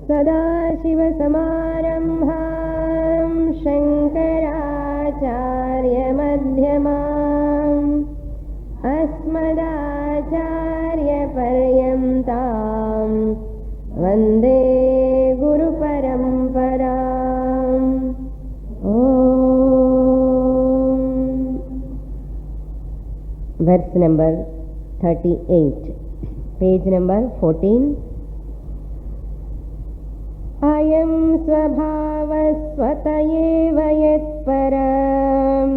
सदाशिवसमारम्भां शङ्कराचार्यमध्यमाम् अस्मदाचार्यपर्यन्तां वन्दे गुरुपरम्पराम्. Verse number 38, page number 14. अयं स्वभावस्वत एव यत्परम्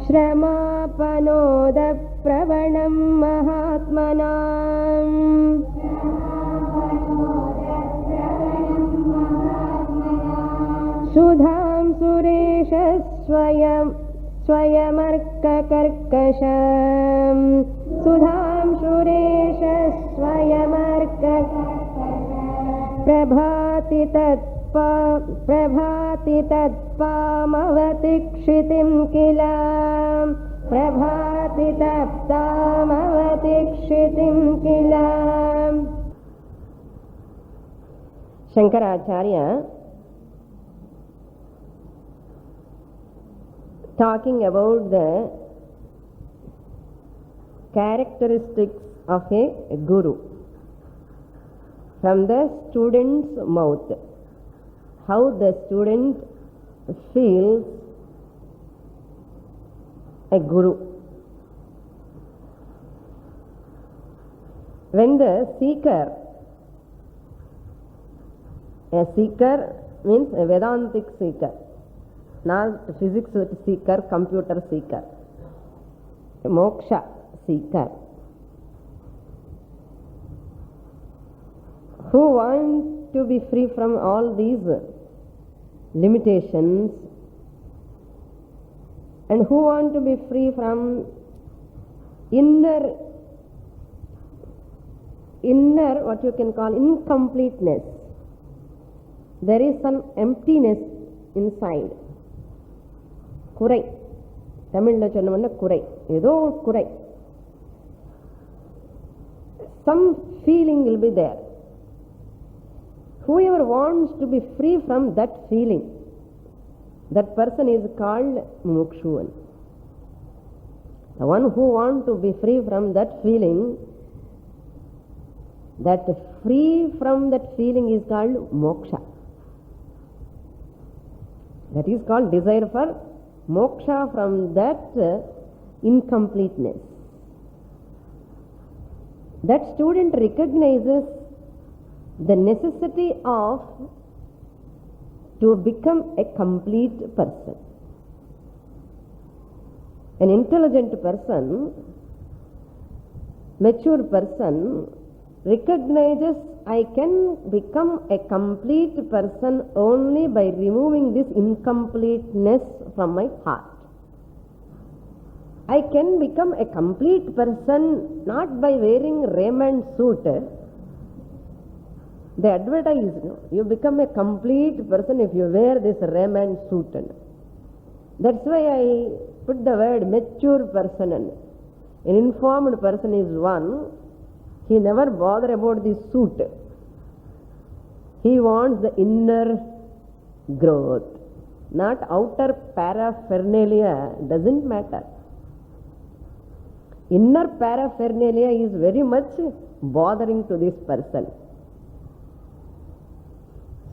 श्रमापनोदप्रवणं महात्मनाम् सुधां सुरेश स्वयमर्ककर्कशम् सुधां सुरेश प्रभाति तत्पामवति क्षितिं किल प्रभाति तप्तामवति क्षितिं किल. Shankaracharya talking about the characteristics of a guru from the student's mouth, how the student feels a guru. When the seeker, a seeker means a Vedantic seeker, not physics seeker, computer seeker, moksha seeker, who want to be free from all these limitations and who want to be free from inner what you can call incompleteness. There is some emptiness inside. குறை, தமிழ்ல சொன்னோம்னா குறை, ஏதோ குறை. Some feeling will be there. Whoever wants to be free from that feeling, that person is called mukshuvan. The one who wants to be free from that feeling, that free from that feeling is called moksha. That is called desire for moksha from that incompleteness. That student recognizes the necessity of to become a complete person. An intelligent person, mature person recognizes I can become a complete person only by removing this incompleteness from my heart. I can become a complete person not by wearing Raymond suit. They advertise, you become a complete person if you wear this Raymond suit. That's why I put the word mature person. An informed person is one, he never bother about the suit. He wants the inner growth, not outer paraphernalia. Doesn't matter. Inner paraphernalia is very much bothering to this person.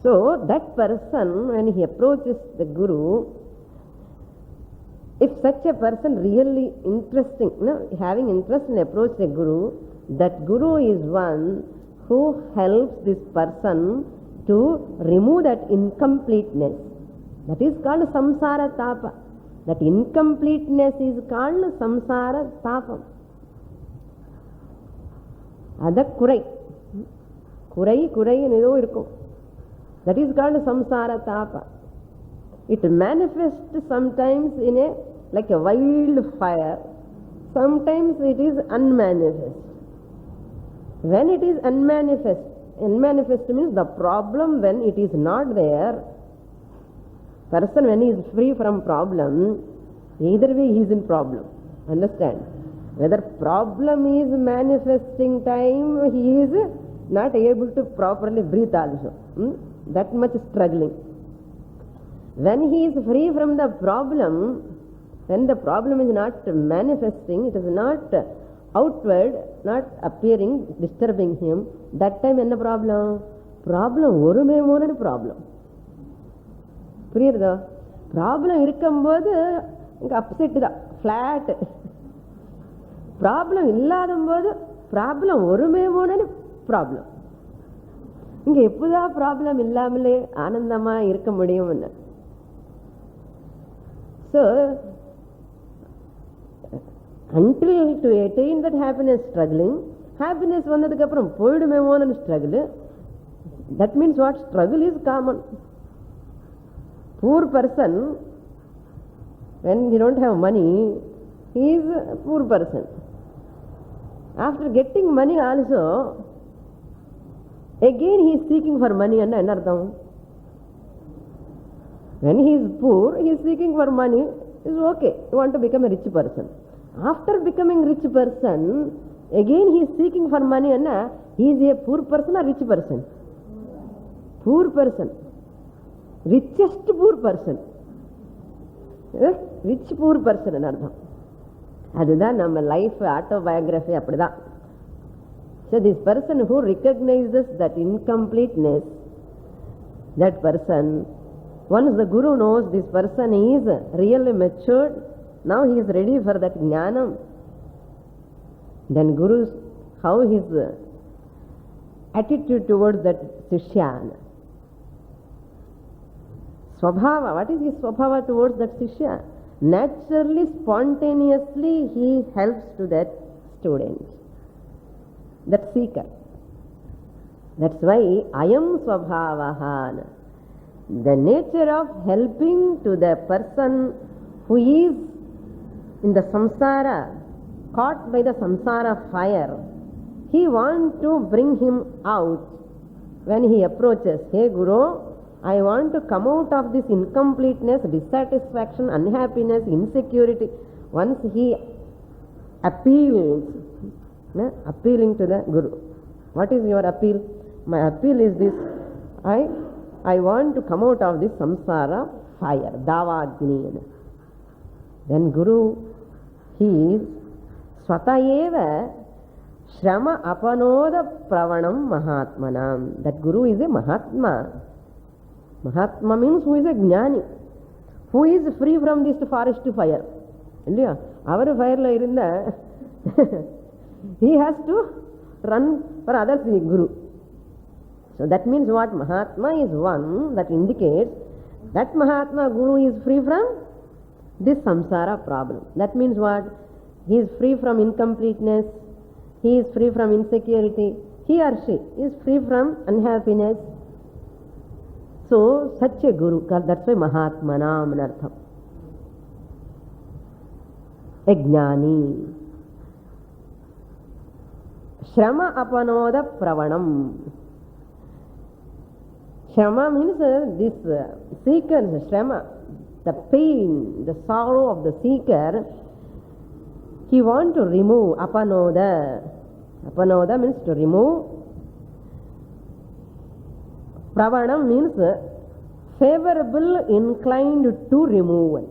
So that person, when he approaches the guru, if such a person really interesting, having interest in approach a guru, that guru is one who helps this person to remove that incompleteness. That is called samsara tapa. That incompleteness is called samsara tapam. Ada kurai. Kurai edo irukkum. That is called samsara tapa. It manifests sometimes in a like a wildfire. Sometimes it is unmanifest. When it is unmanifest means the problem when it is not there. Person when he is free from problem, either way he is in problem. Understand? Whether problem is manifesting time, he is not able to properly breathe also. That much struggling. When he is free from the problem, when the problem is not manifesting, it is not outward, not appearing, disturbing him, that time enna problem? Problem orumemonu problem. புரியுறதோ? Problem இருக்கும்போது இங்கே upset தான், flat. Problem இல்லாத போது problem ஒருமேமோன்னு problem. இங்கே எப்போதான் problem இல்லாமலே ஆனந்தமாக இருக்க முடியும்னு. So until to attain that happiness struggling, happiness வந்ததுக்கு அப்புறம் போயிடுமேமோன்னு struggle. That means what? Struggle is common. Poor person, when he don't have money, he is a poor person. After getting money also, again he is seeking for money. Enna artham? When he is poor, he is seeking for money, is okay. You want to become a rich person. After becoming rich person, again he is seeking for money. Enna? He is a poor person or rich person? Poor person. Richest poor person. Rich poor person ன்னு அர்த்தம். அதுதான் நம்ம life autobiography. அப்படிதான். So this person who recognizes that incompleteness, that person, once the Guru knows this person is really matured, now he is ready for that jnanam, then Guru's, how his attitude towards that Shishya, Swabhava, what is his Swabhava towards that Shishya? Naturally, spontaneously he helps to that student, that seeker. That's why Ayam Swabhavaha, the nature of helping to the person who is in the samsara, caught by the samsara fire. He wants to bring him out. When he approaches, hey Guru, I want to come out of this incompleteness, dissatisfaction, unhappiness, insecurity. Once he appeals, appealing to the Guru. What is your appeal? My appeal is this: I want to come out of this samsara fire, Davagni. Then Guru, he is Swatayeva Shrama Apanoda Pravanam Mahatmanam. That Guru is a Mahatma. Mahatma means who is a Jnani, who is free from this forest fire. இல்லையா? அவர் ஃபயரில் இருந்த he has to run for others, Guru. So that means what? Mahatma is one that indicates that Mahatma Guru is free from this samsara problem. That means what? He is free from incompleteness, he is free from insecurity, he or she is free from unhappiness. So such a Guru, that's why Mahatmanam anartham. A Jnani. Shrama apanoda pravanam. Shrama means this seeker's Shrama, the pain, the sorrow of the seeker, he wants to remove. Apanoda. Apanoda means to remove. Pravanam means favorable, inclined to remove.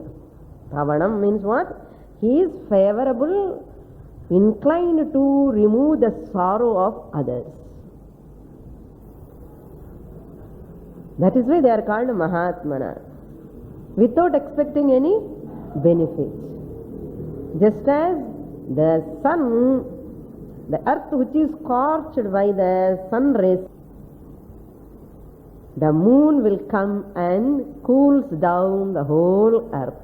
Pravanam means what? He is favorable, inclined to remove the sorrow of others. That is why they are called Mahatmana, without expecting any benefit. Just as the sun, the earth which is scorched by the sun rays, the moon will come and cools down the whole earth.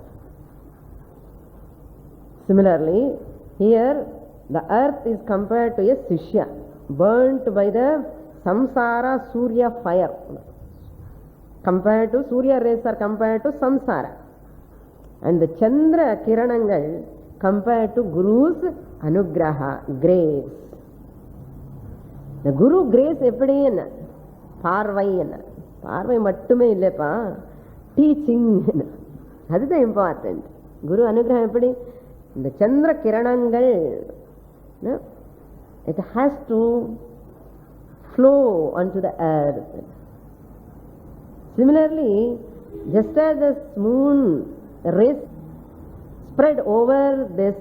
Similarly, here the earth is compared to a Shishya, burnt by the samsara Surya fire. Compared to Surya rays are compared to samsara, and the Chandra kiranangal compared to Guru's anugraha, grace. The Guru grace eppadi enna? Parvai enna? பார்வை மட்டுமே இல்லைப்பா, teaching, அதுதான் important. குரு அனுகிரகம் எப்படி? இந்த சந்திர கிரணங்கள், it has to flow onto the earth. Similarly, just as the moon rays spread over this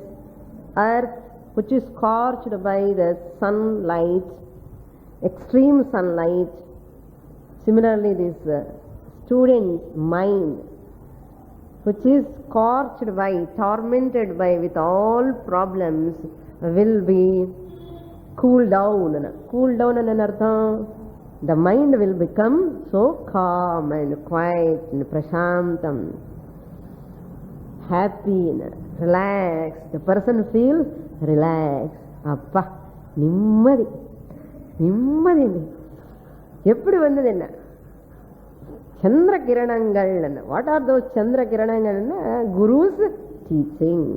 earth which is scorched by the sunlight, extreme sunlight, similarly this student mind which is scorched by, tormented by with all problems, will be cooled down. Cool down and anartham, the mind will become so calm and quiet and prashantam, happy and relaxed. The person feels relaxed. Appa nimmadi nimmadi. எப்படி வந்தது என்ன? சந்திர கிரணங்கள். What are those சந்திர கிரணங்கள்? Gurus teaching.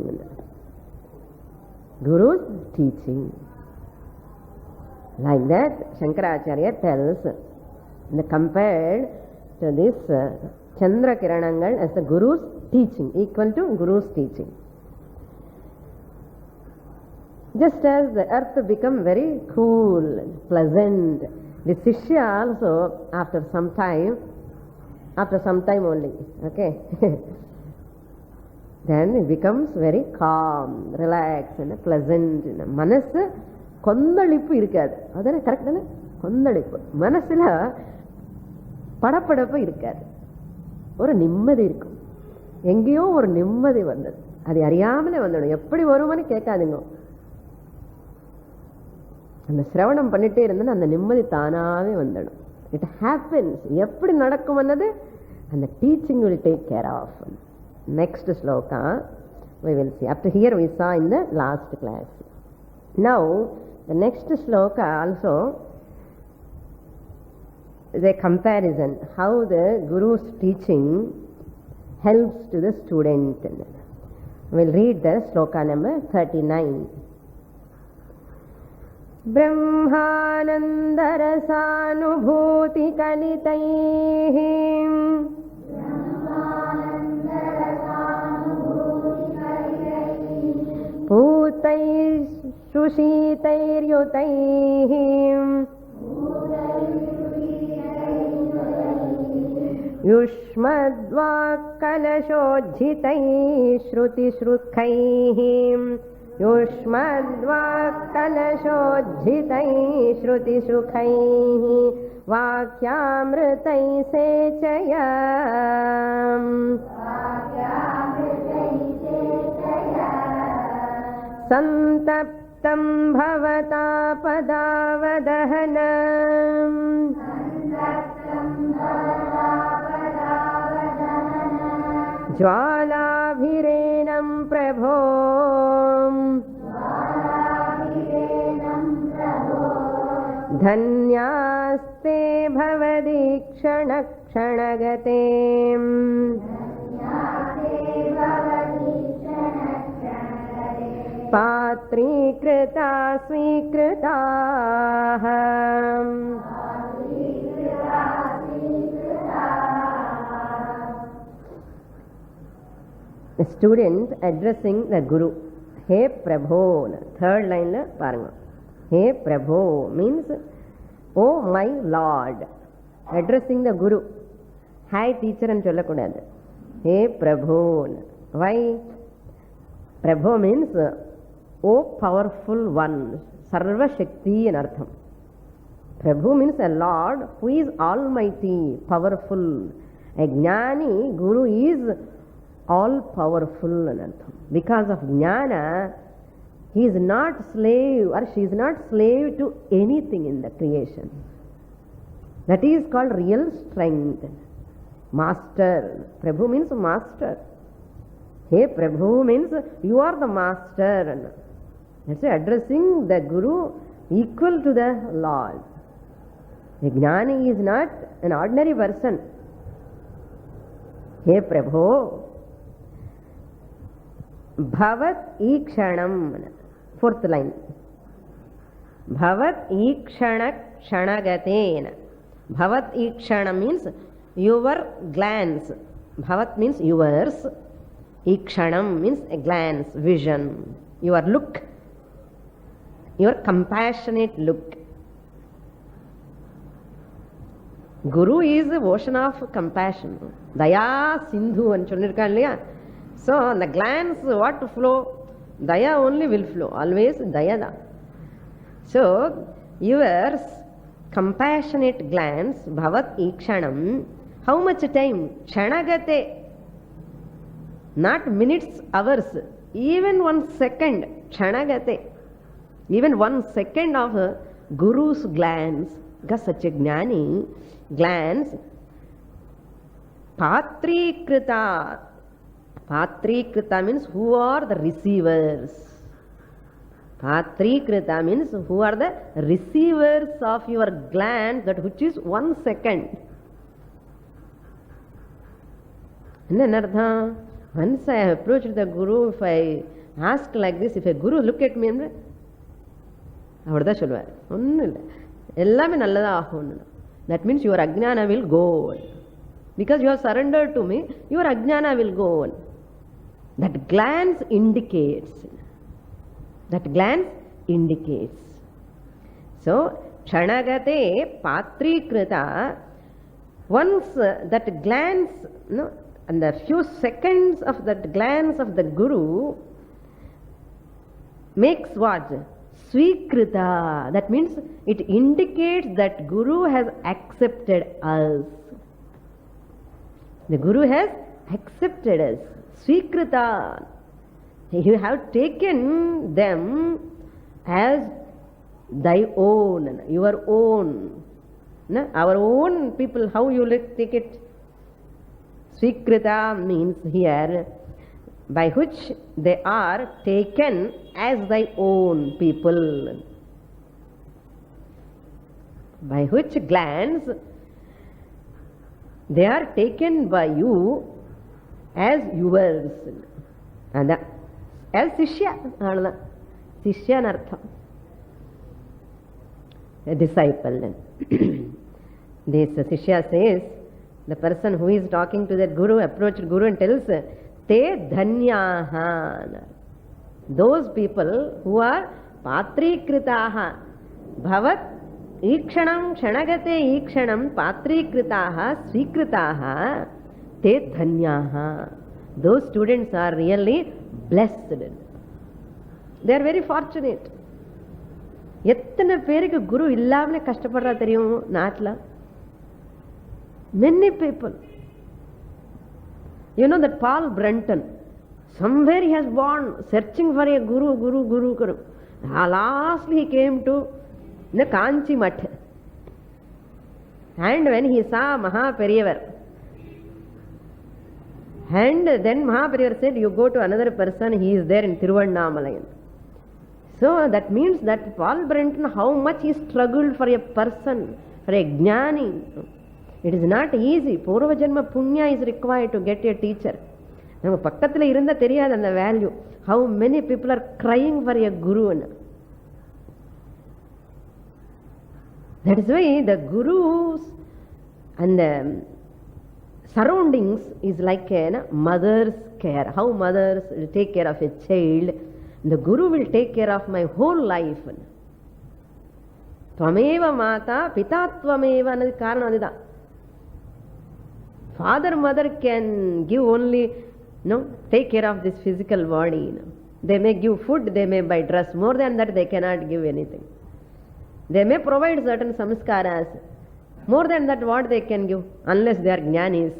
Gurus teaching. Like that, Shankaracharya tells, compared to this Chandra Kiranangal as the Guru's teaching, equal to Guru's teaching. Just as the earth become very cool and pleasant, the Shishya also after some time only, okay, then it becomes very calm, relaxed and pleasant. Manasu கொந்தளிப்பு இருக்காது. அதானே correct தானே? கொந்தளிப்பு மனசுல படப்படப்பு இருக்காது, ஒரு நிம்மதி இருக்கும். எங்கேயோ ஒரு நிம்மதி வந்தது, அது அறியாமலே வந்துடும். எப்படி வருமானு கேட்காதுங்க. அந்த சிரவணம் பண்ணிட்டே இருந்தேன்னு அந்த நிம்மதி தானாவே வந்துடும். It happens. எப்படி நடக்கும் அன்னது அந்த teaching will take care of. Next sloka we will see. Up to here we saw in the last class. Now the next sloka also is a comparison how the Guru's teaching helps to the student. We'll read the sloka number 39. Brahmanandarasanubhuti kalitaihi Bhutaish Sushitairyutaihi Yushmadvakalashojhitaihi Shrutishrukaihi Yushmadvakalashojhitaihi Shrutishrukaihi Vakyamritai sechayam Santaptam bhavata padavadahanam Jwalabhirenam prabho Dhanyaste bhavadikshana kshanagate Patrikrita svikritaah The student addressing the Guru. Hey Prabho. Third line la paranga. Hey Prabho means, oh my Lord. Addressing the Guru. Hi teacher and sollakudadu. Hey Prabho. Why? Prabho means, oh powerful one. Sarva Shakti in artham. Prabhu means a Lord who is almighty, powerful. A Jnani, Guru is all powerful in artham. Because of Jnana, he is not slave or she is not slave to anything in the creation. That is called real strength. Master. Prabhu means master. Hey Prabhu means you are the master. That's addressing the Guru equal to the Lord. The Jnani is not an ordinary person. Hey Prabhu. Bhavat ikshanam. Fourth line. Bhavat ikshana kshanagaten. Bhavat ikshana means your glance. Bhavat means yours. Ikshanam means a glance, vision, your look, your compassionate look. Guru is the ocean of compassion. Daya Sindhu and Chunirkan. So on the glance, what to flow? Daya only will flow. Always Dayada. So your compassionate glance, Bhavat Ikshanam, how much time? Kshanagate. Not minutes, hours. Even 1 second. Kshanagate. Even 1 second of Guru's glance. Such a Jnani glance. Patrikrita. Patrikrita means who are the receivers. Patrikrita means who are the receivers of your glance, that which is 1 second. Once I have approached the Guru, if I ask like this, if a Guru look at me, that means your Ajnana will go on. Because you have surrendered to me, your Ajnana will go on. That glance indicates. That glance indicates. So, Kshanagate Patrikrita, once that glance, and the few seconds of that glance of the Guru makes what? Swikrita. That means it indicates that Guru has accepted us. The Guru has accepted us. Swikrita. You have taken them as thy own, your own. Our own people, how you take it? Swikrita means here by which they are taken as thy own people. By which glance they are taken by you as yours. And as Sishya. Sishya nartham. A disciple. This Sishya says, the person who is talking to that Guru approached Guru and tells, Te dhanyaha. Those people who are patrikritaha. Bhavat ikshanam kshanagate ikshanam patrikritaha svikritaha te dhanyaha. Those students are really blessed. They are very fortunate. எத்தனை பேருக்கு குரு இல்லாமலே கஷ்டப்படுறா தெரியும் நாட்டில்? Many people. You know that Paul Brenton, somewhere he has gone searching for a guru. Lastly he came to the Kanchi Math. And when he saw Mahaperiyar, and then Mahaperiyar said, you go to another person, he is there in Tiruvannamalai. So that means that Paul Brenton, how much he struggled for a person, for a Jnani. It is not easy. Purva Janma Punya is required to get a teacher. நம்ம பக்கத்தில் இருந்தால் தெரியாது அந்த value. How many people are crying for a guru. That is why the gurus and the surroundings is like a mother's care. How mothers will take care of a child, the guru will take care of my whole life. Tvameva mata pitattvameva annadu karanam adudha. Father, mother can give only, take care of this physical body. They may give food, they may buy dress. More than that, they cannot give anything. They may provide certain samskaras. More than that, what they can give? Unless they are jnanis.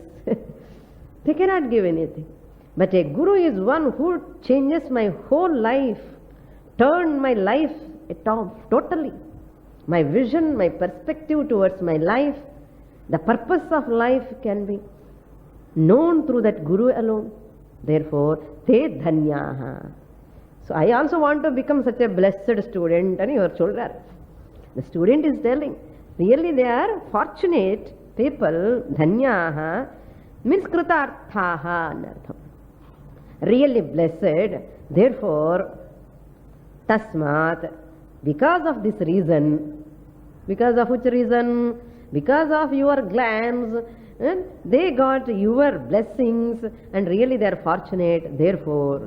They cannot give anything. But a guru is one who changes my whole life, turned my life totally. My vision, my perspective towards my life, the purpose of life can be known through that Guru alone. Therefore, te dhanyaha. So I also want to become such a blessed student. And your children, the student is telling, really they are fortunate people. Dhanyaha means kritarthaha. Really blessed. Therefore, tasmat, because of this reason, because of which reason? Because of your glance, And they got your blessings and really they are fortunate. Therefore,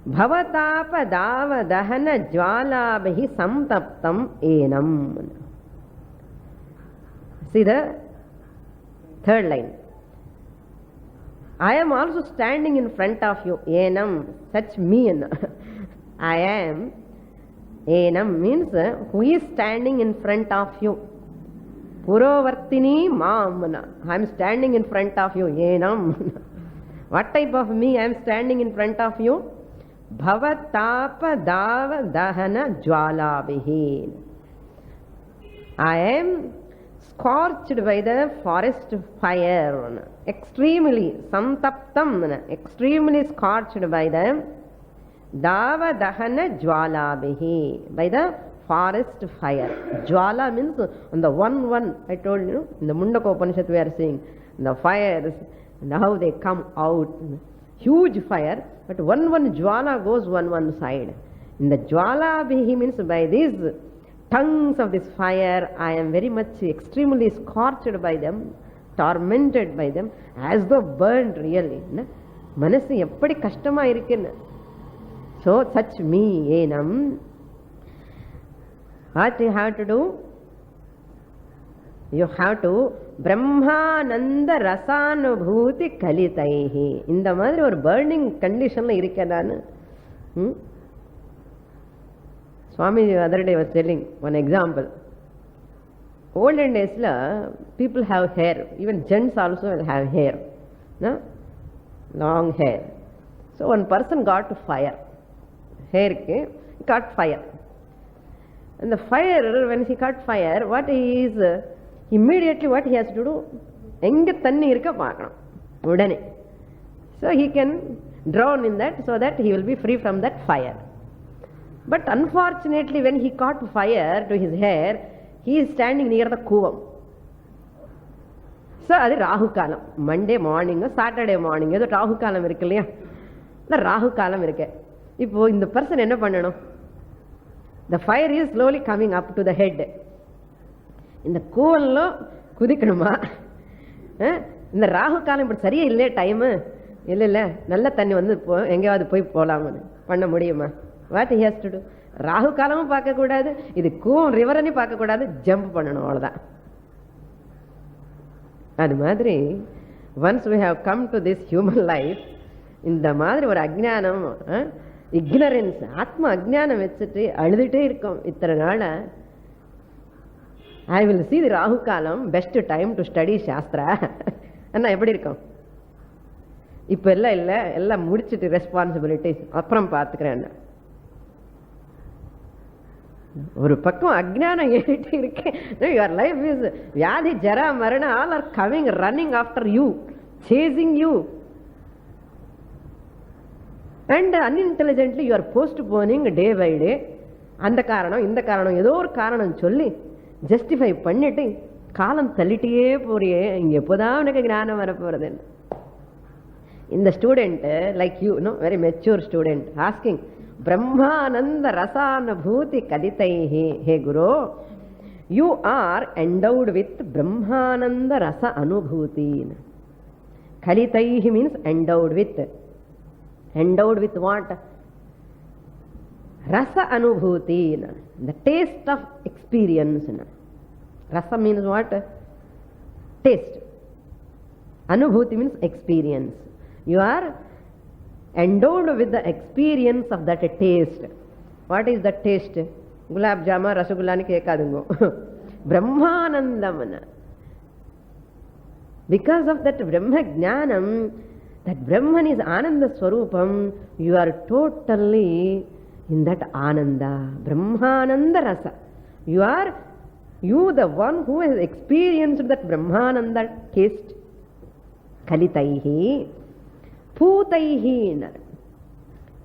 bhavatapa dava dahana jwalabhi samtaptam enam. See the third line. I am also standing in front of you. Enam, such me. I am. Enam means who is standing in front of you. Purovartini mamana. I am standing in front of you. Enam. What type of me I am standing in front of you? Bhavatapa dava dahana jwalabhi. I am scorched by the forest fire. Extremely, samtaptam, extremely scorched by the dava dahana jwalabhi, by the forest fire. Jwala means on the one, I told you, in the Mundaka Upanishad we are seeing the fires and how they come out. Huge fire, but one jwala goes one side. In the jwalabhi means by these tongues of this fire, I am very much extremely scorched by them, tormented by them, as though burned really. Manasi eppadi kashtama irukku. So such me, enam. What you have to do? You have to Brahmananda rasanubhuti kalitaihi. In the மாதிரி ஒரு burning condition la இருக்கேன் நான். Swami the other day was telling one example. Olden days people have hair, even gents also have hair, no? Long hair. So one person got fire, hair got fire. And the fire, when he caught fire, what he is, immediately what he has to do? Enga thanni irukka paakkanam udane. So he can drown in that, so that he will be free from that fire. But unfortunately, when he caught fire to his hair, he is standing near the kuvam. So adu Rahu Kalam. Monday morning, Saturday morning, edo Rahu Kalam irukku illaya? The Rahu Kalam irukku. Ipo இந்த person என்ன பண்ணணும்? The fire is slowly coming up to the head. இந்த கூவல்ல குதிக்கணுமா? இந்த ராகு காலம் இப்படி சரியா இல்லையே time? இல்ல நல்ல தண்ணி வந்து எங்கேயாவது போய் போலாம்னு பண்ண முடியுமா? What he has to do? Rahu காலமும் பார்க்க கூடாது, இது கூவம் ரிவரனி பார்க்க கூடாது, ஜம்ப் பண்ணணும், அவ்வளவுதான். அது மாதிரி once we have come to this human life, இந்த மாதிரி ஒரு அஜ்ஞானம், ignorance, ஆத்ம அஜ்ஞானம் வச்சுட்டு அழுதுட்டே இருக்கோம் இத்தனை நாள. I will see the Rahu காலம் best time to study Sastra. அண்ணா எப்படி இருக்கும்? இப்ப எல்லாம் இல்ல, எல்லாம் முடிச்சுட்டு ரெஸ்பான்சிபிலிட்டிஸ் அப்புறம் பார்த்துக்கிறேன். ஒரு பக்கம் அஜ்ஞானம் ஏறிட்டு இருக்கேன். யுவர் லைஃப் இஸ் வியாதி ஜரா மரண all are coming running after you, chasing you. And unintelligently you are postponing day by day. அந்த காரணம் இந்த காரணம் ஏதோ ஒரு காரணம் சொல்லி ஜஸ்டிஃபை பண்ணிட்டு காலம் தள்ளிட்டே போறியே, இங்க எப்போதான் உனக்கு ஞானம் வரப்போறது? இந்த student like you know, very mature student asking பிரம்மானந்த ரசானுபூதி கதிதைஹி. Hey guru, you are endowed with பிரம்மானந்த ரச அனுபூதி. கலிதைஹி means endowed with. Endowed with what? Rasa anubhuti, the taste of experience. Rasa means what? Taste. Anubhuti means experience. You are endowed with the experience of that taste. What is that taste? Gulab jama rasgulla ni kekadungo. Brahmanandamana. Because of that Brahma Jnanam, that Brahman is Ananda Swarupam, you are totally in that Ananda, Brahmananda Rasa. You the one who has experienced that Brahmananda taste. Kalitaihi, Putaihi.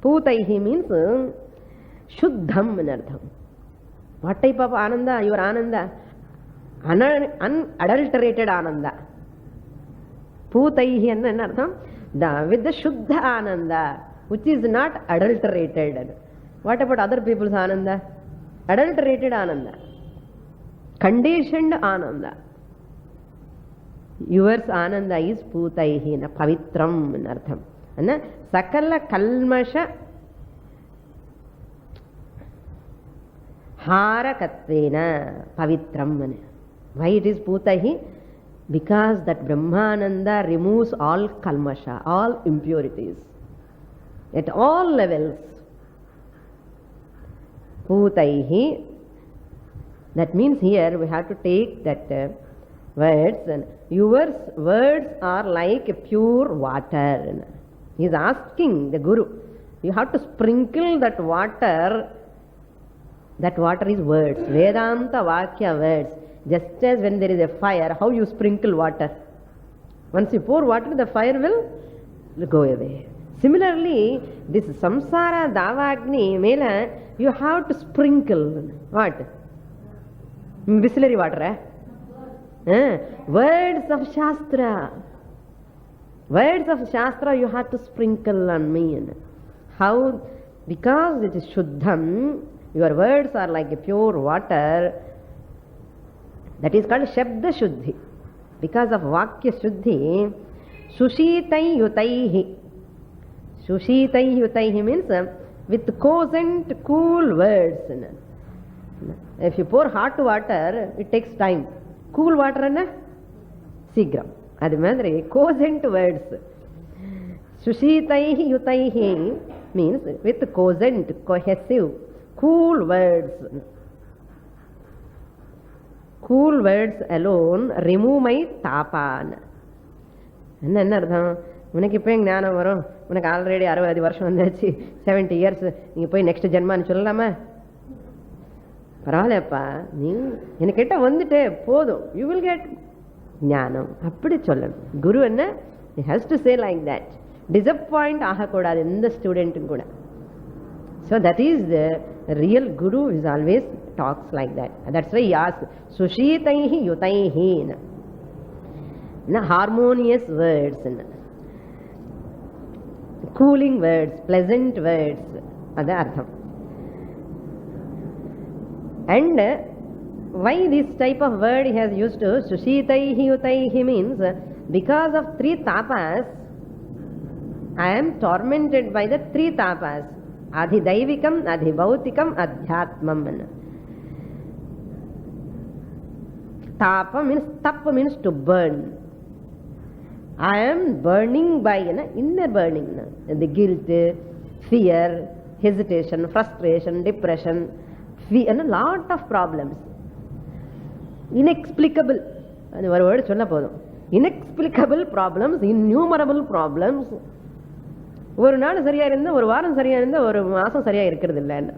Putaihi means Shuddham in Artham. What type of Ananda? Your Ananda? Unadulterated Ananda. Putaihi and Artham. With the Shuddha Ananda, which is not adulterated. What about other people's Ananda? Adulterated Ananda, conditioned Ananda. Yours Ananda is பூதைஹி, பவித்ரம் அர்த்தம். சகல கல்மஷ ஹாரகத்வேன பவித்ரம். Why it is பூதைஹி? Because that Brahmananda removes all kalmasha, all impurities at all levels. Putaihi, that means here we have to take that words, and your words are like pure water. He is asking the Guru, you have to sprinkle that water. That water is words, Vedanta Vakya words. Just as when there is a fire, how you sprinkle water? Once you pour water, the fire will go away. Similarly, this samsara davagni mela you have to sprinkle what? Bisleri water, words of Shastra. Words of Shastra you have to sprinkle on me. How? Because it is Shuddham, your words are like a pure water. That is called Shabda Shuddhi. Because of Vakya Shuddhi, Sushitai Yutaihi. Sushitai Yutaihi means with cosent, cool words. If you pour hot water, it takes time. Cool water and Sigram. Adi madri cosent words. Sushitaihi Yutaihi means with cosent, cohesive, cool words. Cool words alone remove my tapan. என்ன அர்த்தம்? உனக்கு இப்போ ஞானம் வரும், உனக்கு already 60 வருஷம் வந்தாச்சு, 70 years, நீங்கள் போய் நெக்ஸ்ட் ஜென்மான்னு சொல்லலாமா? பரவாயில்லப்பா, நீ என்கிட்ட வந்துட்டே போதும், யூ வில் கெட் ஞானம், அப்படி சொல்லணும். குரு என்ன, he has to say like that. Disappoint ஆகக்கூடாது எந்த ஸ்டூடெண்ட்டும் கூட. So that is the real Guru is always talks like that. That's why he asks Sushitaihi Yutaihi, harmonious words, cooling words, pleasant words. That's artham. And why this type of word he has used to Sushitaihi Yutaihi means because of 3 tapas I am tormented by the 3 tapas. Adhidaivikam, adhibautikam, adhyatmam. Tapa means, tapa means to burn. I am burning by inner burning. The guilt, fear, hesitation, frustration, depression, fear, and a lot of problems. Inexplicable. One word சொன்ன போதும். Inexplicable problems, innumerable problems. ஒரு நாள் சரியா இருந்தா, ஒரு வாரம் சரியா இருந்தா, ஒரு மாசம் சரியா இருக்கிறது இல்லைன்னு.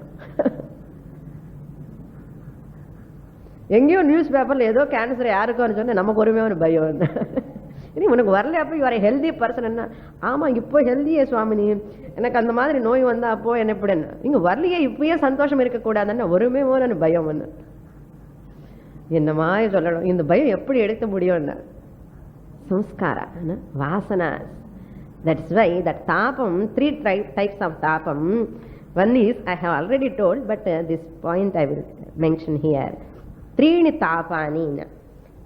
எங்கேயோ நியூஸ் பேப்பர்ல ஏதோ கேன்சர் யாருக்கும் சொன்ன நமக்கு ஒருமே ஒரு பயம். இனி உனக்கு வரல, அப்போ இவரை ஹெல்தி பர்சன் என்ன? ஆமா, இப்போ ஹெல்தியே சுவாமினி, எனக்கு அந்த மாதிரி நோய் வந்தா அப்போ என்ன எப்படி என்ன இங்க வரலையே, இப்பயே சந்தோஷம் இருக்கக்கூடாதுன்னு ஒருமே நான் பயம் என்ன என்னமா சொல்லணும். இந்த பயம் எப்படி எடுக்க முடியும்? Samskara, Vasana. That's why that tapam, 3 types of tapam. One is, I have already told, but this point I will mention here. 3 tapani.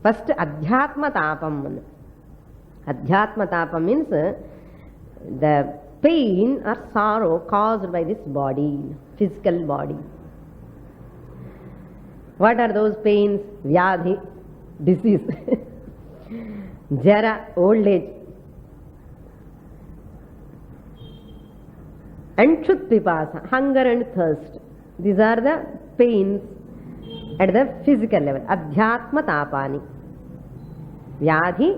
First, adhyatma tapam. Adhyatma tapam means the pain or sorrow caused by this body, physical body. What are those pains? Vyadhi, disease. Jara, old age. And Chutpipasa, hunger and thirst. These are the pains at the physical level. Adhyatma tapani. Vyadhi,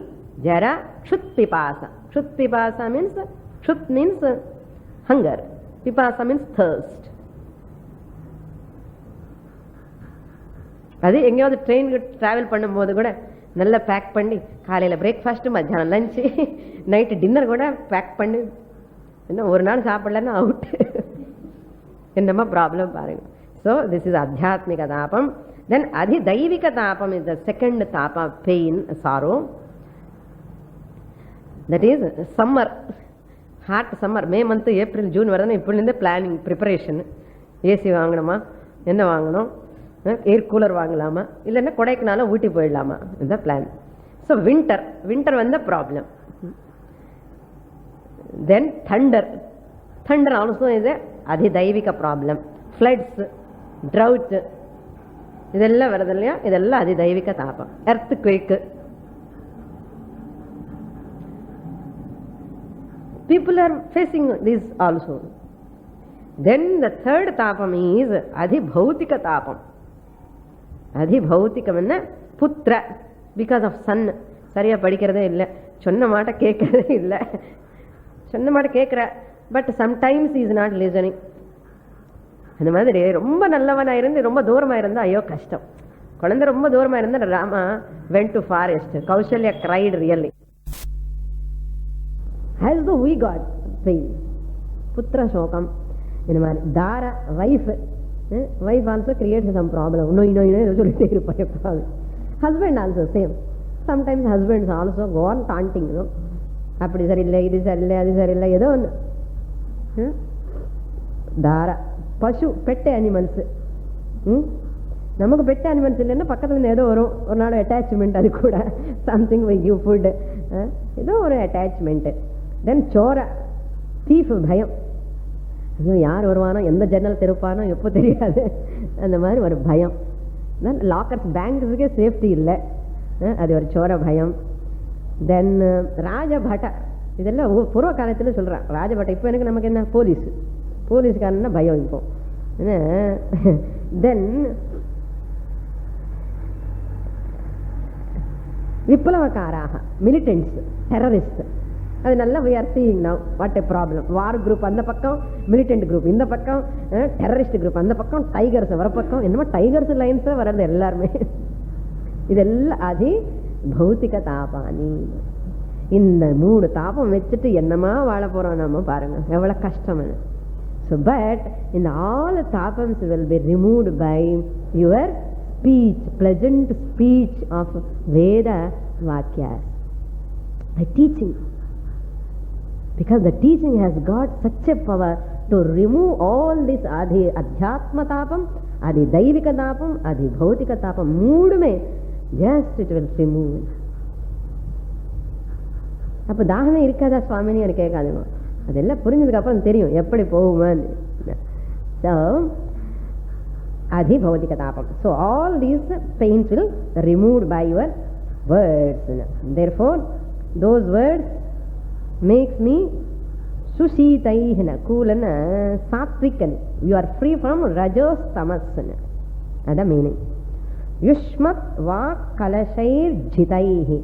Jara, Chutpipasa. Chutpipasa means, Chut means hunger. Pipasa means thirst. அது எங்கேயாவது ட்ரெயினுக்கு travel பண்ணும்போது கூட நல்லா back பண்ணி, காலையில் breakfast, மத்தியானம் lunch, night dinner கூட பேக் பண்ணி, என்ன ஒரு நாள் சாப்பிடலன்னா அவுட். என்னமா ப்ராப்ளம் பாருங்க. ஸோ திஸ் இஸ் அத்தியாத்மிக தாபம். தென் அதிதைவிக தாபம் இஸ் த செகண்ட் தாபா, pain, sorrow. That is summer, hot summer. May month, April, June வருதுன்னா இப்போலேருந்தே பிளானிங், ப்ரிப்பரேஷன். ஏசி வாங்கணுமா, என்ன வாங்கணும், ஏர் கூலர் வாங்கலாமா, இல்லைன்னா கொடைக்குனால ஊட்டி போயிடலாமா, இதுதான் பிளான். So winter வந்த problem. Then thunder also is a அதிதைவிக problem. Floods, drought, இதெல்லாம் வருது இல்லையா, இதெல்லாம் அதிதைவிக தாபம். Earthquake, people are facing this also. Then the third tapam is adhibhautika tapam. Adhibhautikam enna putra, because of son. சரியா படிக்கிறதே இல்லை, சொன்ன மாட்ட கேட்கறதே இல்லை. சொன்ன மாட்ட கேட்கிற, but sometimes is not listening. அந்த மாதிரி ரொம்ப நல்லவனா இருந்து ரொம்ப தூரமா இருந்தா ஐயோ கஷ்டம். குழந்தை ரொம்ப தூரமா இருந்தா Rama went to forest. Kausalya cried really. As though we got pain. Putra shokam. In my Dara, wife also creates some problem. No, சொல்லிட்டே இருப்பாங்க problem. Husband also same. Sometimes husbands also go on taunting, அப்படி சரியில்லை, இது சரியில்லை, அது சரியில்லை, ஏதோ ஒன்று. தாரா பசு, பெட் அனிமல்ஸ். நமக்கு பெட் அனிமல்ஸ் இல்லைன்னா பக்கத்துல ஏதோ வரும் ஒரு நாள் அட்டாச்மெண்ட், அது கூட சம்திங் வை கிவ் ஃபுட், ஏதோ ஒரு அட்டாச்மெண்ட். தென் சோரா, தீஃப், பயம். ஐயோ யார் வருவானோ, எந்த ஜன்னல் திறப்பானோ எப்போ தெரியாது, அந்த மாதிரி ஒரு பயம். லாக்கர்ஸ், பேங்க்ஸுக்கே சேஃப்டி இல்லை, அது ஒரு சோர பயம். தென் ராஜபட்ட, இதெல்லாம் பூர்வ காலத்தில் சொல்கிறான் ராஜபட்ட. இப்போ எனக்கு நமக்கு என்ன போலீஸ்காரன்னா பயம் இப்போ. தென் விப்ளவக்காராக, மிலிட்டன்ட்ஸ், டெரரிஸ்ட். அது நல்லா we are seeing now what a problem. War group அந்த பக்கம், மிலிட்டன்ட் குரூப் இந்த பக்கம், டெரரிஸ்ட் குரூப் அந்த பக்கம், டைகர்ஸ் வர பக்கம், என்னமோ டைகர்ஸ் லைன்ஸ் வர்றது எல்லாருமே. இதெல்லாம் அதி பௌத்திக தாபானி. இந்த 3 தாபம் வச்சுட்டு என்னமா வாழ போறோம் நம்ம, பாருங்க எவ்வளவு கஷ்டம். So but in all tapams will be removed by your speech, pleasant speech of Veda Vakyas, by teaching. Because the teaching has got such a power to remove all this adhyatma tapam, adi daivika tapam, adi bhautika tapam, moodume just it will remove. அப்போ தாகமே இருக்காதா சுவாமின்னு எனக்கு கேட்காதுங்க. அதெல்லாம் புரிஞ்சதுக்கு அப்புறம் தெரியும் எப்படி போகுமான்னு. So adi bhautika tapam. So all these pains will removed by your words. Therefore those words makes me sushitaihana, coolana, sattvikana. You are free from rajos tamasana. That's the meaning. Yushmat vak kalashair jitaihi.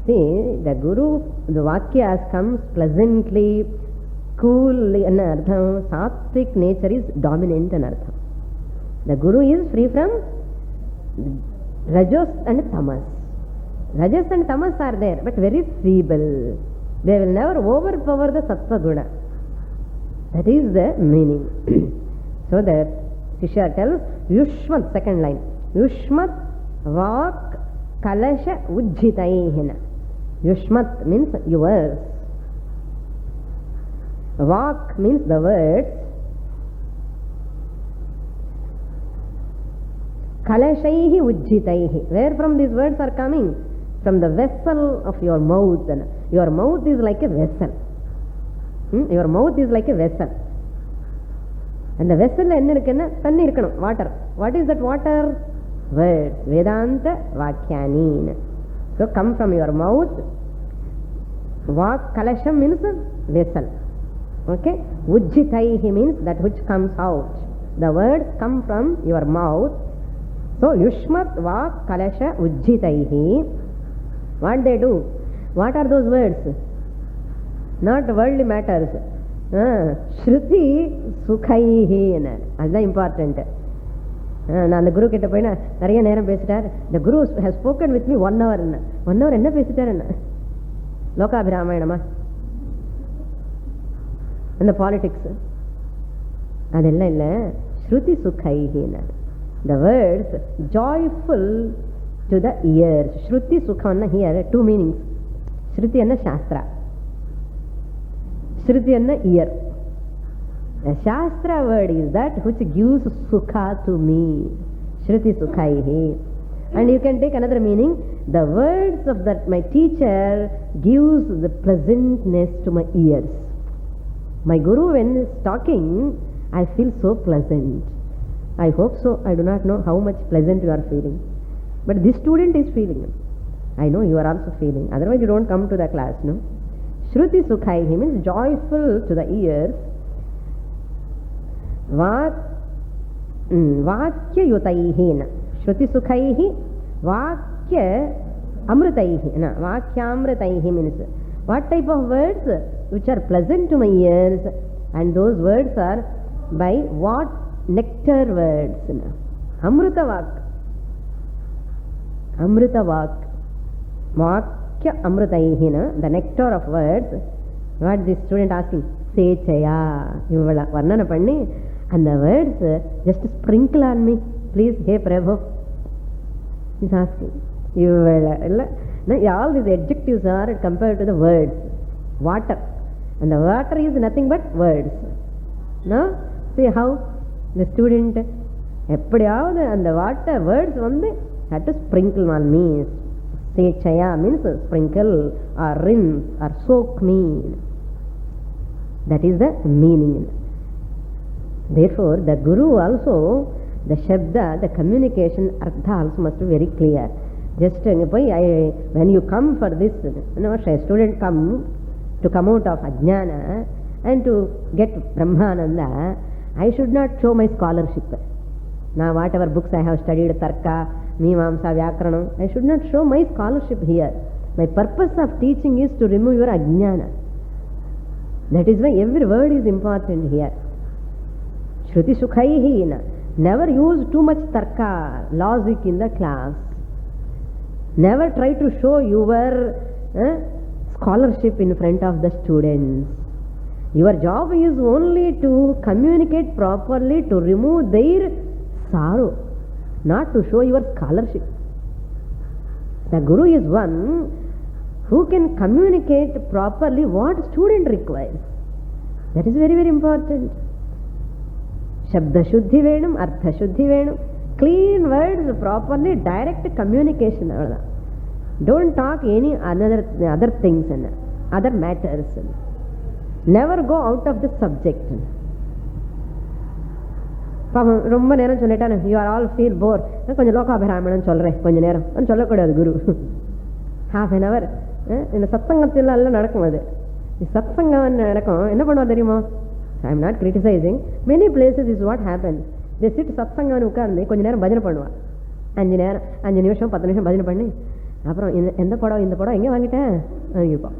See, the Guru, the Vakyas comes pleasantly, coolly and artham. Sattvic nature is dominant and artham. The Guru is free from rajos and tamas. Rajas and tamas are there, but very feeble. They will never overpower the sattva guna. That is the meaning. So that Shishya tells, Yushmat, second line, Yushmat vak kalasha ujjitaihina. Yushmat means yours. Vak means the words. Kalashaihi ujjitaihi. Where from these words are coming? From the vessel of your mouth. Your mouth is like a vessel. Your mouth is like a vessel. And the vessel enna irukena thanni irukanum, water. What is that water? Words, Vedanta Vakyani. So come from your mouth. Vak kalasham means vessel. Okay, ujjitaihi means that which comes out. The words come from your mouth. So yushmat vak kalasha ujjitaihi. What they do? What are those words? Not worldly matters. Shruti sukhaihi. That's important. நான் அந்த குரு கிட்ட போய் நிறைய நேரம் பேசிட்டார். The Guru has spoken with me 1 hour. 1 hour என்ன பேசிட்டார்? என்ன லோகாபிராமாயணமா, அந்த politics அதெல்லாம் இல்லை. ஸ்ருதி சுகைஹி. The words joyful to the ears. Shruti Sukhanna here 2 meanings. Shruti anna Shastra. Shruti anna ear. A Shastra word is that which gives Sukha to me. Shruti Sukhaihi. And you can take another meaning. The words of that my teacher gives the pleasantness to my ears. My guru, when he is talking, I feel so pleasant. I hope so. I do not know how much pleasant you are feeling. But this student is feeling. I know you are also feeling. Otherwise you don't come to the class, no? Shruti Sukhaihi means joyful to the ears. Vakya Yutaihina. Shruti Sukhaihi Vakya Amritaihi. Vakyamritaihi means what type of words? Which are pleasant to my ears, and those words are by what? Nectar words. Amrita Vak. Amrita Vak. Vakya Amritaihina, the nectar of words. What this student asking? Sechaya. Ivala varnana panni, and the words just sprinkle on me, please, hey Prabhu. He's asking. All these adjectives are compared to the words. Water. And the water is nothing but words. No? See how the student, eppadiyavathu and the water words had to sprinkle on me. Sechaya means sprinkle or rinse or soak me. That is the meaning. Therefore, the Guru also, the Shabda, the communication, Artha also must be very clear. Just when you come for this, a student come out of Ajnana and to get Brahmananda, I should not show my scholarship. Now whatever books I have studied, Tarka, Mimamsa, Vyakaranam, I should not show my scholarship here. My purpose of teaching is to remove your Ajnana. That is why every word is important here. Shruti Sukhaihi. Never use too much Tarka, logic in the class. Never try to show your scholarship in front of the students. Your job is only to communicate properly, to remove their sorrow, not to show your scholarship. The Guru is one who can communicate properly what student requires. That is very, very important. Shabda Shuddhi Venum, Artha Shuddhi Venum. Clean words, properly, direct communication. Don't talk any other things and other matters. Never go out of the subject. ரொம்ப நேரம் சொல்லிட்டானு you are all feel போர், கொஞ்சம் லோகாபிராமணன் சொல்கிறேன் கொஞ்சம் நேரம் சொல்லக்கூடாது குரு. Half an hour இந்த சத்சங்கத்தில் எல்லாம் நடக்கும். அது சத்சங்கம் நடக்கும். என்ன பண்ணுவா தெரியுமா? I am not criticising. Many places is what happen. The sit சத்சங்கம்னு உட்கார்ந்து கொஞ்சம் நேரம் பஜனை பண்ணுவான். 5 நிமிஷம் 10 நிமிஷம் பஜனை பண்ணி அப்புறம் இந்த படம் இந்த படம் எங்கே வாங்கிட்டேன் வாங்கிப்போம்.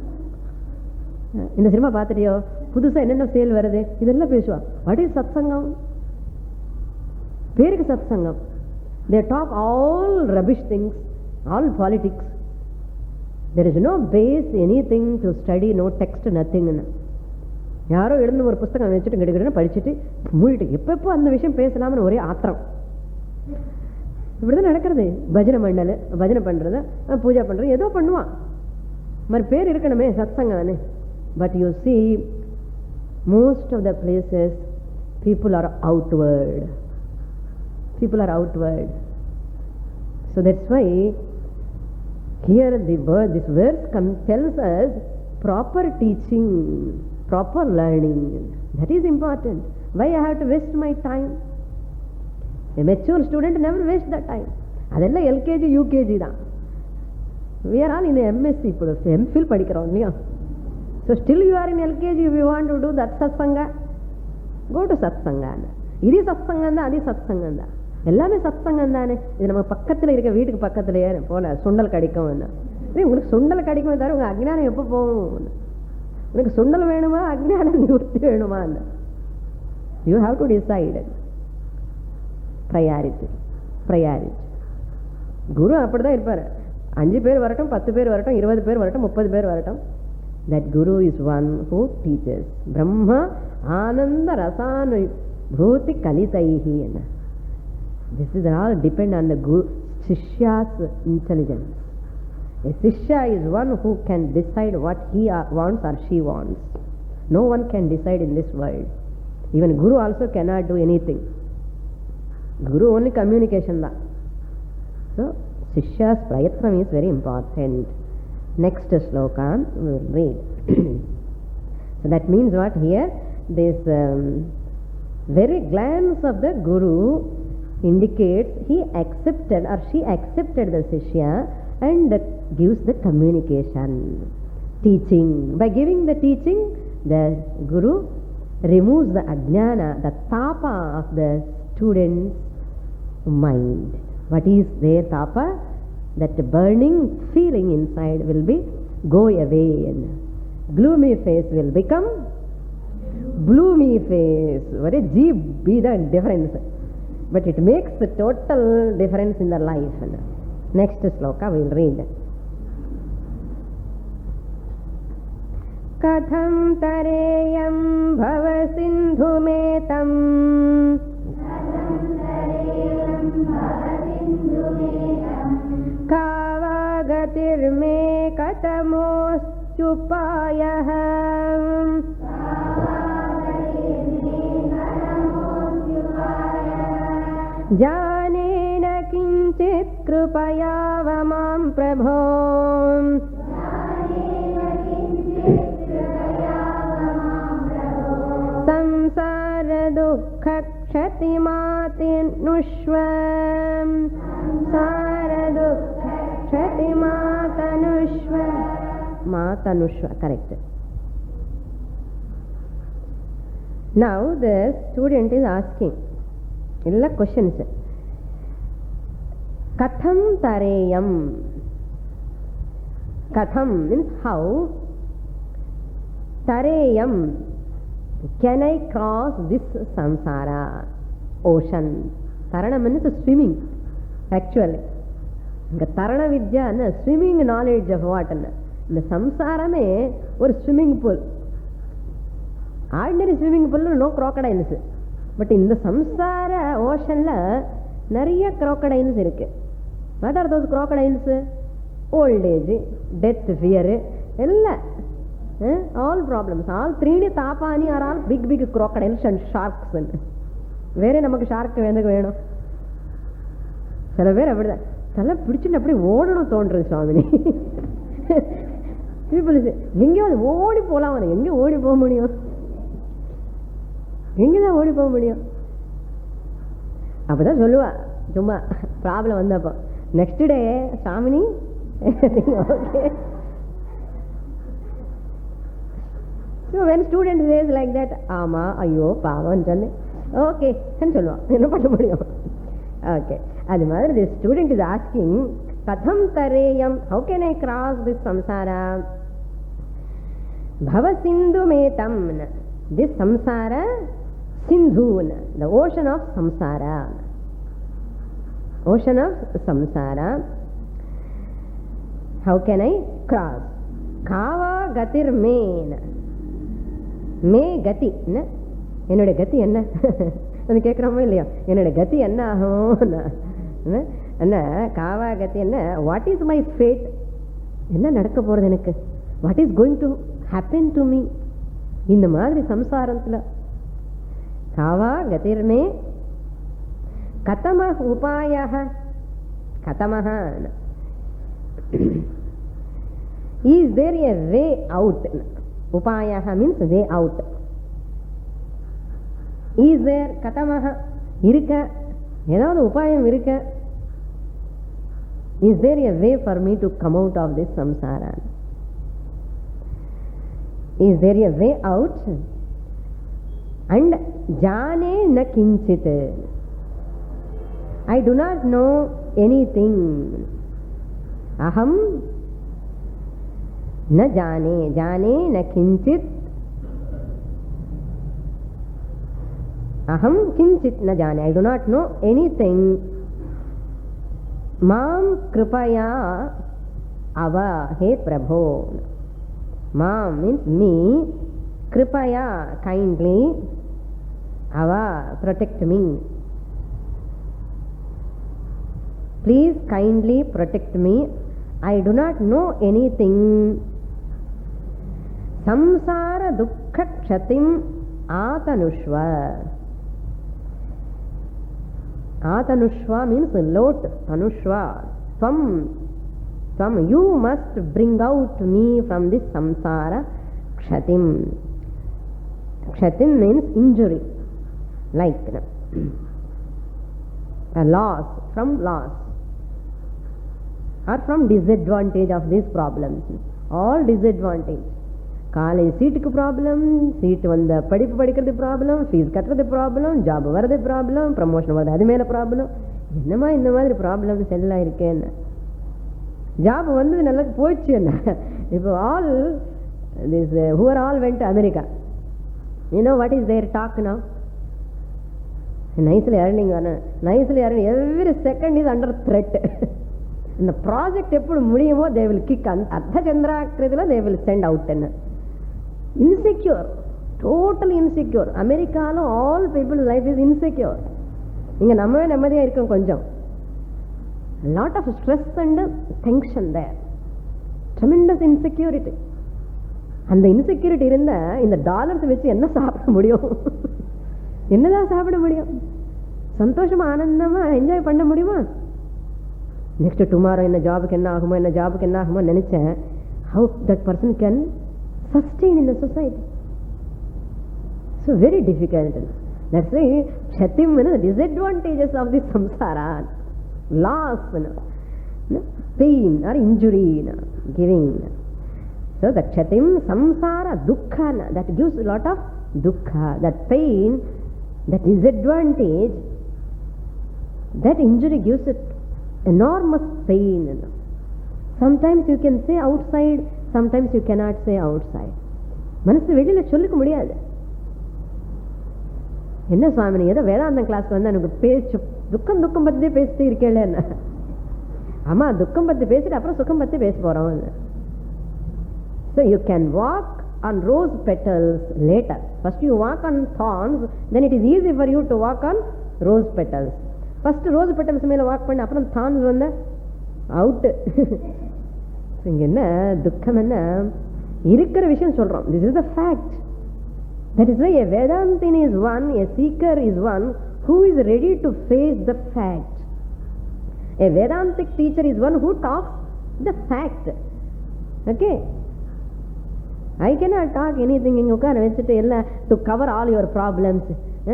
இந்த சினிமா பார்த்துட்டியோ, புதுசாக என்னென்ன சேல் வருது, இதெல்லாம் பேசுவா. வாட் இஸ் சத்சங்கம்? பேருக்கு சத்சங்கம். They talk all rubbish things, all politics. There is no base anything to study, no text, நத்திங்னு. யாரோ எழுந்து ஒரு புஸ்தகம் வச்சுட்டு கிடக்கிட்டு படிச்சுட்டு மூடிட்டு எப்பப்போ அந்த விஷயம் பேசலாம்னு ஒரே ஆத்திரம். இப்படிதான் நடக்கிறது. பஜனை பண்ணல, பஜனை பண்றது, பூஜா பண்றது, ஏதோ பண்ணுவான். மாதிரி பேர் இருக்கணுமே சத்சங்கம்னு. But you see most of the places people are outward. People are outward. So that's why here this verse tells us proper teaching, proper learning. That is important. Why I have to waste my time? A mature student never waste that time. அதெல்லாம் LKG UKG தான். We are all in MSc இப்போ MPhil படிக்கிறோம் இல்லையா? So still you are in LKG. If you want to do that satsanga, go to satsanga. இது சத்சங்கம் தான், அது சத்சங்கம் தான், எல்லாமே சத்சங்கம் தானே. இது நம்ம பக்கத்தில் இருக்க வீட்டுக்கு பக்கத்துலேயே போல சுண்டல் கிடைக்கும். உங்களுக்கு சுண்டல் கிடைக்குமே தவிர உங்கள் அஜ்ஞானம் எப்போ போகும்? உனக்கு சுண்டல் வேணுமா அஜ்ஞான நிவர்த்தி வேணுமா? You have to decide. Priority. குரு அப்படிதான் இருப்பார். 5 பேர் வரட்டும், 10 பேர் வரட்டும், 20 பேர் வரட்டும், 30 பேர் வரட்டும். That Guru is one who teaches. Brahma Ananda Rasanubhuti Kalitaihi. This is all depend on the Guru, Shishya's intelligence. A Shishya is one who can decide what he wants or she wants. No one can decide in this world. Even Guru also cannot do anything. Guru only communication da. So Shishya's prayatnam is very important. Next sloka we will read. So that means what here? This very glance of the Guru indicates he accepted or she accepted the Shishya and gives the communication, teaching. By giving the teaching, the Guru removes the ajnana, the tapa of the student's mind. What is their tapa? That burning feeling inside will be go away, and gloomy face will become bloomy face. What a jeep be the difference, but it makes the total difference in the life. Next sloka we will read. Katham tareyam bhava sindhumetam kavagatirme katamoschupayah janena kinchit krupayavamam prabho samsara dukkha kshatimatinushvam samsara dukkha kshatimatanushvam matanushva, correct. Now the student is asking illa questions. Katham tareyam. Katham means how. Tareyam, can I cross this samsara ocean? Tarana means swimming. Actually, the Tarana Vidya, swimming knowledge of what? The samsara me or swimming pool. Ordinary swimming pool, no crocodiles. But in the samsara ocean la nariya crocodiles irukku. What are those crocodiles? Old age, death, fear, all problems. All three tapani are all big crocodiles and sharks. Where namak shark vendaku veno? Sala vera avada thala pidichittu appadi odanu thondru Swamini. People say enga odi polam, enga odi poga mudiyum, enga da odi poga mudiyum. அப்பதான் சொல்லுவா சும்மா problem வந்தப்போ. Next day Samini okay. So when student says like that, ஆமா ஐயோ பாவம் சொன்னேன் okay சொல்லுவான், என்ன பண்ண முடியும்? ஓகே, அது மாதிரி the student is asking katham tareyam, how can I cross this samsara? Bhava sindhu metam, this samsara sindhu, the ocean of samsara, ocean of samsara, how can I cross? Kava gatir mein, மே கதி என்ன, என்னுடைய கதி என்ன அது கேட்குறோமோ இல்லையா? என்னுடைய கதி என்ன ஆகும் என்ன, காவா கதி என்ன, வாட் இஸ் மை ஃபேட், என்ன நடக்க போகிறது எனக்கு, what is going to happen to me இந்த மாதிரி சம்சாரத்தில். காவா கதிர்மே கதம உபாய, கதமஹ is there a way out. Upayaha means way out. Is there katamaha, irukka edavadhu upayam irukka? Is there a way for me to come out of this samsara? Is there a way out? And jane na kinchit, I do not know anything. Aham न जाने, जाने न किंचित, अहम किंचित न जाने, I do not know anything. माम कृपया ava, हे प्रभो. माम means me, कृपया kindly, ava protect me, please kindly protect me. I do not know anything. Samsara dukkha kshatim atanushva. Atanushva means load, anushva, Tvam, you must bring out me from this samsara kshatim. Kshatim means injury, like a loss, from loss or from disadvantage of these problems. All disadvantage. College சீட்டுக்கு problem, சீட்டு வந்த படிப்பு படிக்கிறது problem, fees கட்டுறது problem, job வர்றது problem, promotion வருது அது மேலே problem. என்னமா இந்த மாதிரி ப்ராப்ளம்ஸ் எல்லாம் இருக்கேன்னு. ஜாப் வந்து நல்லா போயிடுச்சு என்ன. இப்போ all this who are all went America, you know what is there talk now? Nicely earning, nicely earning, every second is under threat. இந்த ப்ராஜெக்ட் எப்படி முடியுமோ தே வில் கிக், அர்த்த சந்திராக்கிரதில் தே வில் சென்ட் அவுட். என்ன இன்செக்யூர், டோட்டல் இன்செக்யூர். அமெரிக்காலும் all people life is insecure. இங்கே நம்மவே நிம்மதியாக இருக்கோம் கொஞ்சம். Lot of stress and tension there, tremendous insecurity. அந்த இன்செக்யூரிட்டி இருந்தால் இந்த டாலர்ஸ் வச்சு என்ன சாப்பிட முடியும்? என்னதான் சாப்பிட முடியும்? சந்தோஷமாக ஆனந்தமாக என்ஜாய் பண்ண முடியுமா? நெக்ஸ்ட் டுமாரோ என்ன ஜாபுக்கு என்ன ஆகுமோ, என்ன ஜாபுக்கு என்ன ஆகுமோ நினைச்சேன். How that person can sustain in the society? So very difficult. That's why க்ஷதிம் means disadvantages of the samsara, loss, pain or injury giving. So the க்ஷதிம் சம்சார துக்கா, that gives lot of dukkha, that pain, that disadvantage, that injury gives it enormous pain. Sometimes you can say outside, sometimes you cannot say outside. மனசு வெளியில சொல்லிக்க முடியாது. என்ன சுவாமி ஏதோ வேதாந்தம் கிளாஸ்க்கு வந்து எனக்கு பேச்சு துக்கம் துக்கம் பத்தி பேசிட்டு இருக்கேன். என்ன ஆமா, துக்கம் பத்தி பேசிட்டு அப்புறம் சுகம் பத்தி பேச போறோம். So you can walk on rose petals later. First you walk on thorns, then it is easy for you to walk on rose petals. First rose petals மேல வாக் பண்ண, அப்புறம் thorns வந்த அவுட். இங்க என்ன துக்கம், என்ன இருக்கிற விஷயம் சொல்றோம். This is the fact. That is why a Vedantin is one, a seeker is one who is ready to face the fact. A Vedantic teacher is one who talks the fact. Okay, I cannot talk anything. இங்கே உட்கார வச்சுட்டு எல்லாம் to cover all your problems,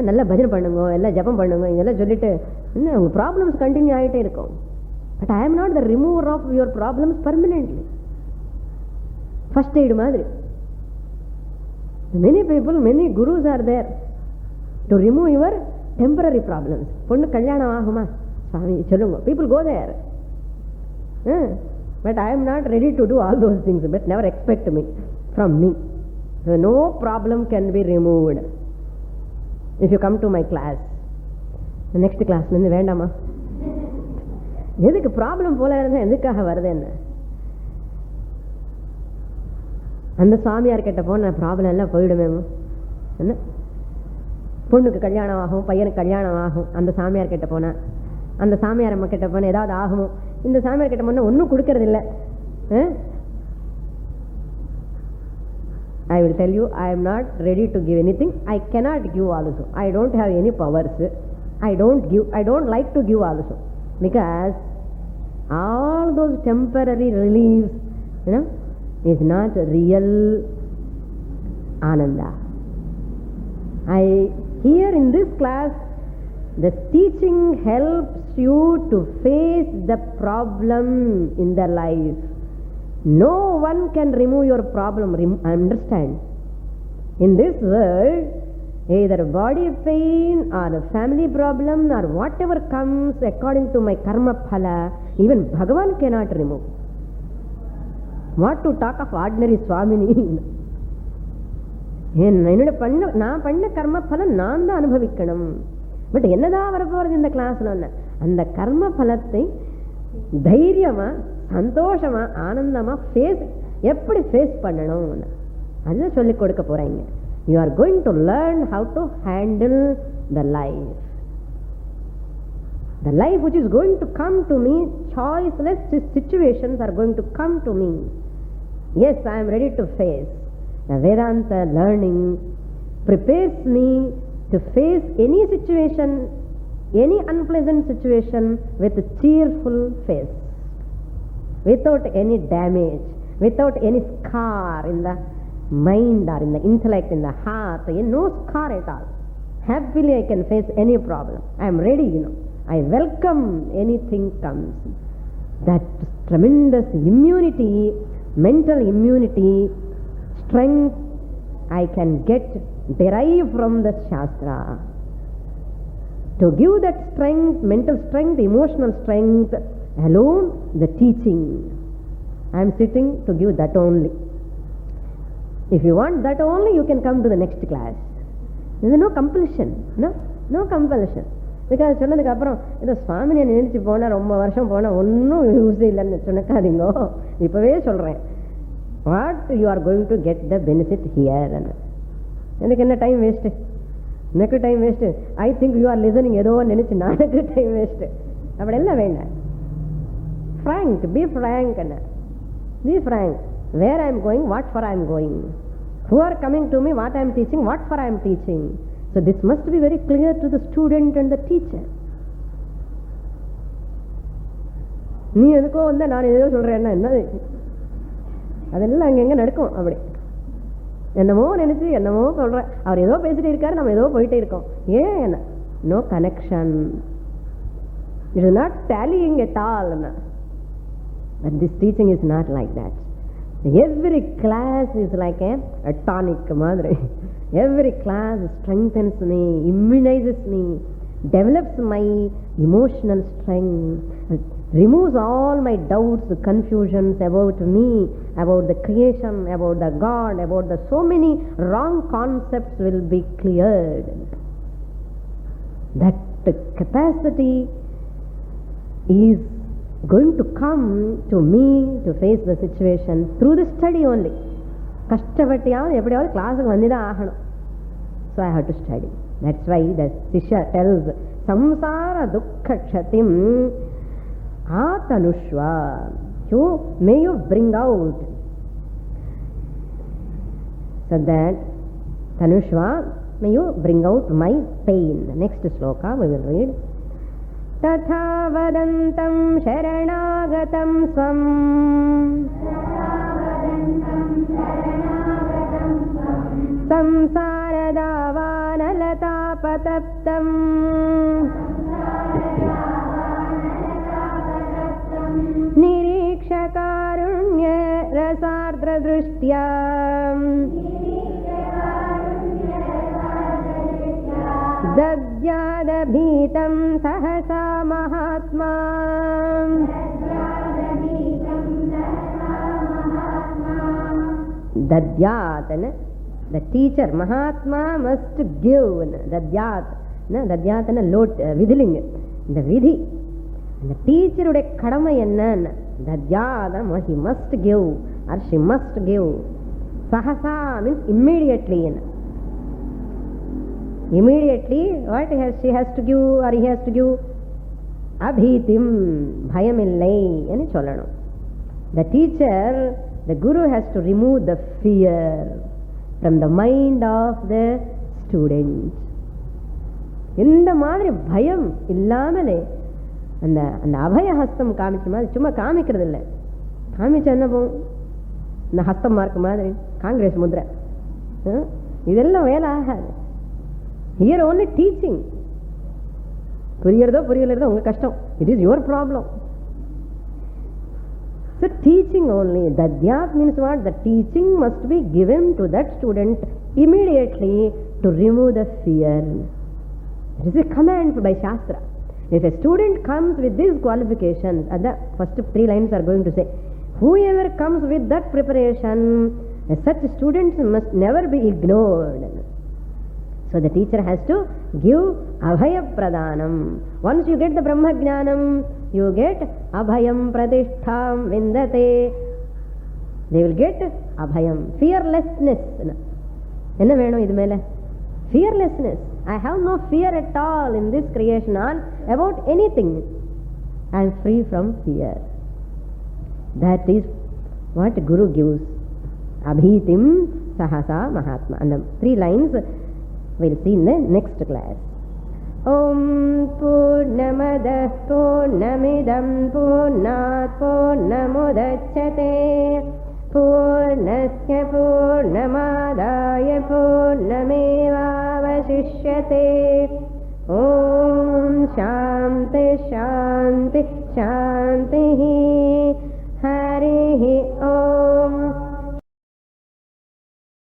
நல்லா பஜனை பண்ணுங்க, எல்லாம் ஜபம் பண்ணுங்க, இதெல்லாம் சொல்லிட்டு இன்னும் உங்கள் ப்ராப்ளம்ஸ் கண்டினியூ ஆகிட்டே இருக்கும். But I am not the remover of your problems permanently. First aid மாதிரி. Many people, many gurus are there to remove your temporary problems. பொண்ணு கல்யாணம் ஆகுமா சாமி சொல்லுங்க, people go there. But I am not ready to do all those things. But never expect me from me. So no problem can be removed if you come to my class. Next class ல இருந்து வேண்டாமா? எதுக்கு problem போல இருந்தா எதுக்காக வருது? என்ன அந்த சாமியார் கிட்ட போன ப்ராப்ளம் எல்லாம் போயிடுமேமோ. என்ன பொண்ணுக்கு கல்யாணம் ஆகும், பையனுக்கு கல்யாணம் ஆகும், அந்த சாமியார் கிட்ட போனா, அந்த சாமியார் அம்மா கிட்ட போனா ஏதாவது ஆகுமோ? இந்த சாமியார் கிட்ட போனா ஒன்றும் கொடுக்கறது இல்லை. I will tell you, I am not ready to give anything. I cannot give also. I don't have any powers. I don't give. I don't like to give also, because all those temporary reliefs, is not real ananda. Here in this class, the teaching helps you to face the problem in the life. No one can remove your problem. Understand? In this world, either body pain or a family problem or whatever comes according to my karma phala, even Bhagavan cannot remove. What to talk of ordinary Swamini? நான் பண்ண கர்ம பலம் நான் தான் அனுபவிக்கணும். But என்னதான் வரப்போறது இந்த கிளாஸ்ல? அந்த கர்ம பலத்தை தைரியமா, சந்தோஷமா, ஆனந்தமா எப்படி ஃபேஸ் பண்ணணும் அதுதான் சொல்லிக் கொடுக்க போறீங்க. You are going to learn how to handle the life. The life which is going to come to me, choiceless situations are going to come to me. Yes, I am ready to face. The Vedanta learning prepares me to face any situation, any unpleasant situation with a cheerful face. without any damage, without any scar in the mind or in the intellect, in the heart, no scar at all. Happily I can face any problem. I am ready, I welcome anything comes. That tremendous immunity, mental immunity, strength I can get derived from the Shastra. To give that strength, mental strength, emotional strength, alone the teaching. I am sitting to give that only. If you want that only, you can come to the next class. There is no compulsion. No compulsion. Because சொன்னதுக்கு அப்புறம் ஏதோ சுவாமியை நினைச்சு போனா ரொம்ப வருஷம் போனா ஒன்னும் யூஸ் இல்லைன்னு சொன்னக்காதீங்கோ. இப்பவே சொல்றேன், what you are going to get the benefit here. எனக்கு என்ன டைம் வேஸ்ட், எனக்கு time waste. I think you are listening ஏதோ நினைச்சு எனக்கு டைம் வேஸ்ட். அப்படி எல்லாம் வேண்டாம். Frank, be frank. Be frank. Where I am going, what for I am going. Who are coming to me, what I am teaching, what for I am teaching. So this must be very clear to the student and the teacher. நீ எதுக்கோ வந்த நான் ஏதோ சொல்றேன்னா என்னது, அதெல்லாம் அங்கங்க நடக்கும். அப்படி என்னமோ நினைச்சு என்னமோ சொல்றேன். அவர் ஏதோ பேசிட்டு இருக்காரு, நம்ம ஏதோ போயிட்டே இருக்கோம். ஏன்? No connection. It is not tallying at all. But this teaching is not like that. Every class is like a tonic madri. Every class strengthens me, immunizes me, develops my emotional strength, removes all my doubts, confusions about me, about the creation, about the God, about the so many wrong concepts will be cleared. That capacity is going to come to me to face the situation through the study only. கஷ்டப்பட்டியாவது எப்படியாவது கிளாஸுக்கு வந்துதான் ஆகணும். So I have to study. That's why the Sishya tells samsara dukkha kshatim atanushva. May you bring out. So that tanushva, may you bring out my pain. The next sloka we will read. तथा वदन्तं शरणागतं स्वं संसारदावानलतापतप्तं निरीक्षकारुण्यरसार्द्रदृष्ट्या दद्यादभीतं सहसा महात्मा. Dadyat, the teacher, Mahatma must give. Dadyat, Dadyat lot, vidhiling, the vidhi. The teacher ude kadama enna, Dadyat, he must give or she must give. Sahasa means immediately. Immediately, what she has to give or he has to give? Abhitim, bhayamillai, ani sollanum. The teacher, the guru has to remove the fear from the mind of the student. இந்த மாதிரி பயம் இல்லாமலே அந்த அந்த அபய ஹஸ்தம் காமிச்ச மாதிரி சும்மா காமிக்கிறது இல்லை. காமிச்ச என்ன போகும்? இந்த ஹஸ்தம் மார்க் மாதிரி காங்கிரஸ் முத்ரை, இதெல்லாம் வேலை ஆகாது. Here only teaching. புரியறதோ புரியலதோ உங்க கஷ்டம். It is your problem. So teaching only. Dadyat means what? The teaching must be given to that student immediately to remove the fear. It is a command by Shastra. If a student comes with these qualifications, and the first 3 lines are going to say, whoever comes with that preparation, such students must never be ignored. So the teacher has to give abhaya pradhanam. Once you get the Brahma Jnanam, you get abhayam pratishtham vindate. They will get abhayam, fearlessness. Enna venum idu mele? Fearlessness. I have no fear at all in this creation or about anything. I am free from fear. That is what Guru gives. Abhitim sahasa mahatma. And the 3 lines we'll see in the next class. ॐ पूर्णमदः पूर्णमिदं पूर्णात् पूर्णमुदच्यते पूर्णस्य पूर्णमादाय पूर्णमेवावशिष्यते ॐ शान्ति शान्ति शान्तिः।